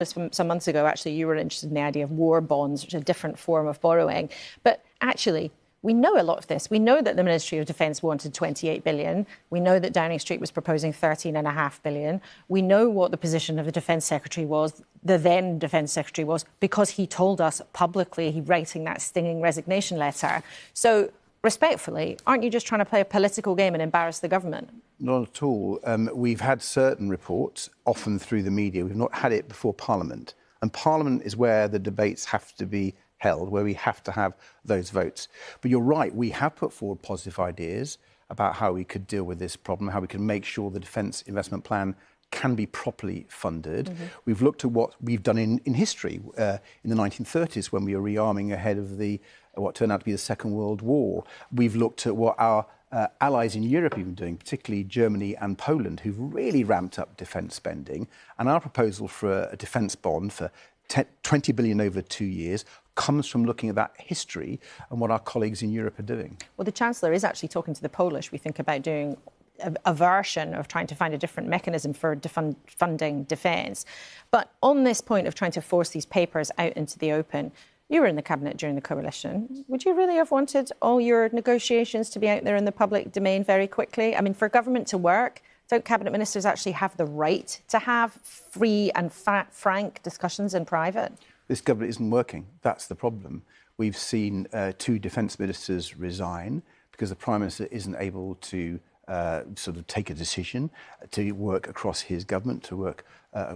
some months ago, actually, you were interested in the idea of war bonds, which is a different form of borrowing. But actually, we know a lot of this. We know that the Ministry of Defence wanted 28 billion. We know that Downing Street was proposing 13.5 billion. We know what the position of the Defence Secretary was, the then Defence Secretary was, because he told us publicly, he writing that stinging resignation letter. So, respectfully, aren't you just trying to play a political game and embarrass the government? Not at all. We've had certain reports, often through the media. We've not had it before Parliament. And Parliament is where the debates have to be held, where we have to have those votes. But you're right, we have put forward positive ideas about how we could deal with this problem, how we can make sure the Defence Investment Plan can be properly funded. Mm-hmm. We've looked at what we've done in history, in the 1930s, when we were rearming ahead of what turned out to be the Second World War. We've looked at what our allies in Europe have been doing, particularly Germany and Poland, who've really ramped up defence spending. And our proposal for a defence bond for 20 billion over 2 years comes from looking at that history and what our colleagues in Europe are doing. Well, the Chancellor is actually talking to the Polish. We think about doing a version of trying to find a different mechanism for funding defence. But on this point of trying to force these papers out into the open, you were in the Cabinet during the coalition. Would you really have wanted all your negotiations to be out there in the public domain very quickly? I mean, for government to work, don't Cabinet Ministers actually have the right to have free and frank discussions in private? This government isn't working. That's the problem. We've seen 2 defence ministers resign because the Prime Minister isn't able to sort of take a decision to work across his government, to work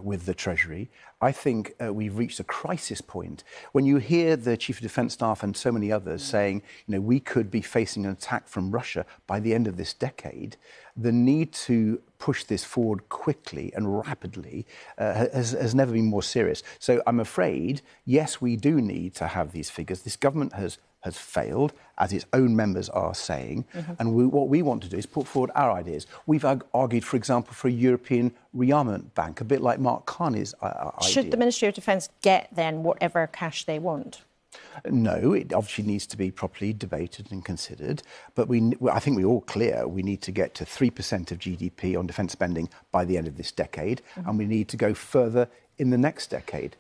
with the Treasury. I think we've reached a crisis point. When you hear the Chief of Defence Staff and so many others saying, we could be facing an attack from Russia by the end of this decade, the need to push this forward quickly and rapidly has never been more serious. So I'm afraid, yes, we do need to have these figures. This government has failed, as its own members are saying. Mm-hmm. And what we want to do is put forward our ideas. We've argued, for example, for a European rearmament bank, a bit like Mark Carney's idea. Should the Ministry of Defence get, then, whatever cash they want? No, it obviously needs to be properly debated and considered. But I think we're all clear we need to get to 3% of GDP on defence spending by the end of this decade. Mm-hmm. And we need to go further in the next decade.